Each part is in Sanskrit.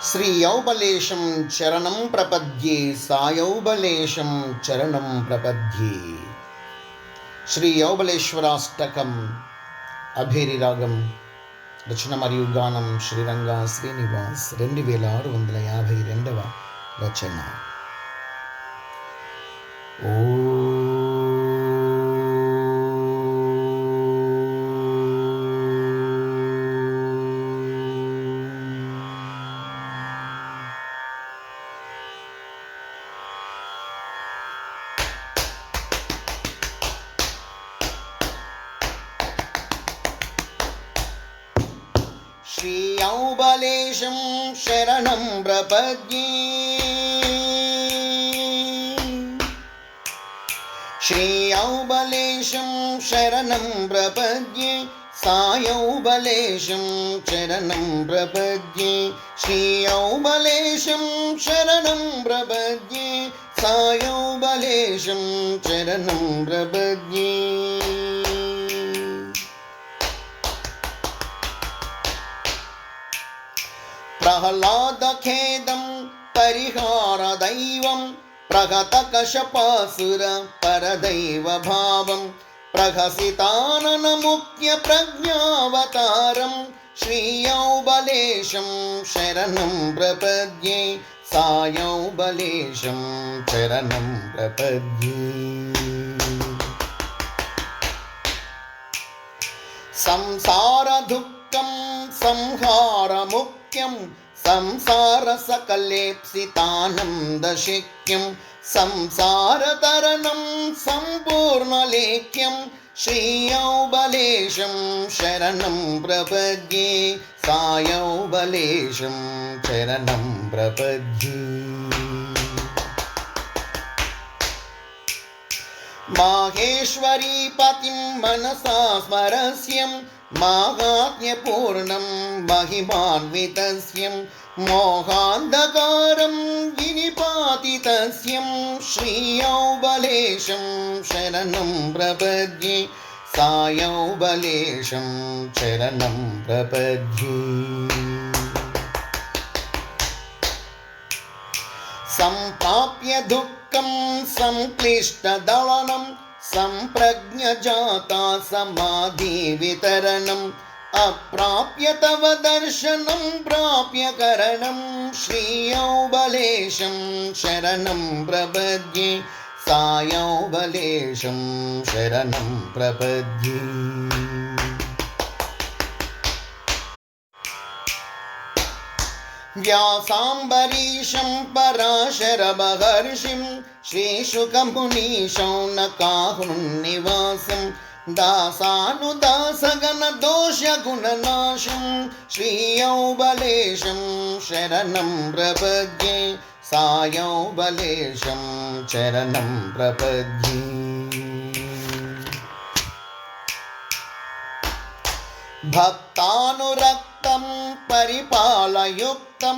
श्रीयौबलेशं चरणं प्रपद्ये सायौबलेशं चरणं प्रपद्ये। श्रीयौबलेश्वराष्टकम् अभेरि रागं रचన మరియు గానం శ్రీరంగా శ్రీనివాస్ 2652వ రచన। श्रीयौबलेशं शरणं प्रपद्ये। श्रीयौबलेशं शरणं प्रपद्ये सायौबलेशं चरणं प्रपद्ये। श्रीयौबलेशं शरणं प्रपद्ये सायौबलेशं चरणं प्रपद्ये। प्रह्लादखेदं परिहारदैवं प्रहतकशपासुर परदैवभावं प्रहसिताननमुख्यप्रज्ञावतारं श्रीयौबलेशं शरणं प्रपद्ये सायौबलेशं चरणं प्रपद्ये। संसारदुःखं संहारमुख्यं संसारसकलेप्सितानन्दशिक्यं संसारतरणं सम्पूर्णलेख्यं श्रीयौबलेशं शरणं प्रपद्ये सायौबलेशं चरणं प्रपद्ये। माहेश्वरीपतिं मनसा स्मरस्यं माहात्म्यपूर्णं महिमान्वितस्यं मोहान्धकारं विनिपातितस्यं श्रीयौबलेशं शरणं प्रपद्ये सायौबलेशं चरणं प्रपद्ये। सम्प्राप्य दुःखं संक्लिष्टदलनं सम्प्रज्ञजाता समाधिवितरणम् अप्राप्य तव दर्शनं प्राप्य करणं श्रीयौबलेशं शरणं प्रपद्ये सायौबलेशं शरणं प्रपद्ये। व्यासाम्बरीशं पराशरमहर्षिं श्रीशुकमुनीशौनकाहुन्निवासं दासानुदासगणदोषगुणनाशं श्रीयौबलेशं शरणं प्रपद्ये सायौबलेशं चरणं प्रपद्ये। भक्तानुरक्तं परिपालयुक्तं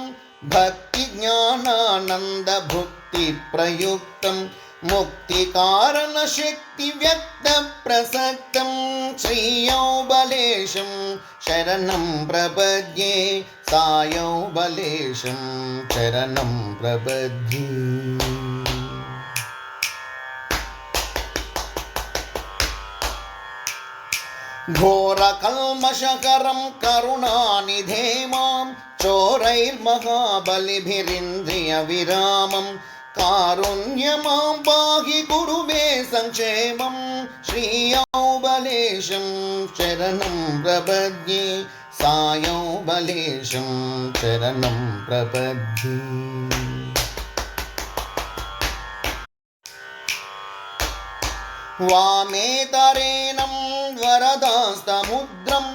भक्तिज्ञानानन्दभुक्तिप्रयुक्तं मुक्तिकारणशक्तिव्यक्तप्रसक्तं श्रीयौबलेशं शरणं प्रपद्ये सायौबलेशं चरणं प्रपद्ये। घोरकल्मषकरं करुणानिधे मां चोरैर्महाबलिभिरिन्द्रियविरामं कारुण्यमां पाहि कुरु मे संक्षेमं श्रीयौबलेशं शरणं प्रपद्ये सायौबलेशं चरणं प्रपद्ये। वामेतरेणं वरदास्तमुद्रं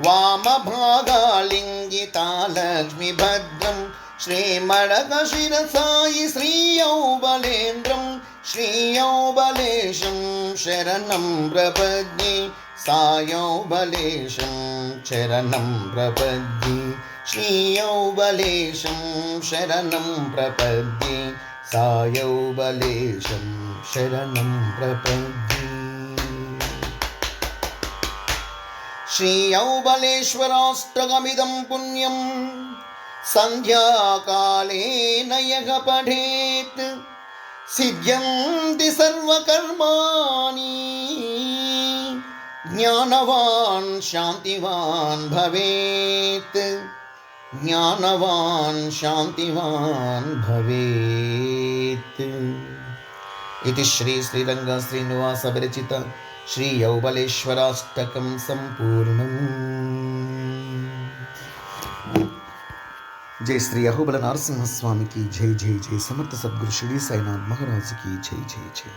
वामभागालिङ्गिता लक्ष्मीभद्रं श्रीमडकशिरसायि श्रीयौबलेन्द्रं श्रीयौबलेशं शरणं प्रपद्ये सायौबलेशं चरणं प्रपद्ये। श्रीयौबलेशं शरणं प्रपद्ये सायौबलेशं शरणं प्रपद्ये। श्रीयौबलेश्वराष्टकमिदं पुण्यं సంధ్యాకాలేన యః పఠేత్ సిద్ధ్యంతి సర్వకర్మాణి జ్ఞానవాన్ శాంతివాన్ భవేత్ జ్ఞానవాన్ శాంతివాన్ భవేత్. ఇది శ్రీ శ్రీరంగ శ్రీనివాస విరచిత శ్రీ యౌబలేశ్వరాష్టకం సంపూర్ణం. జై శ్రీ అహోబల నరసింహస్వామికి జై జై జై. సమర్థ సద్గురు షిరిడి సాయినాథ్ మహారాజుకి జై జై జై.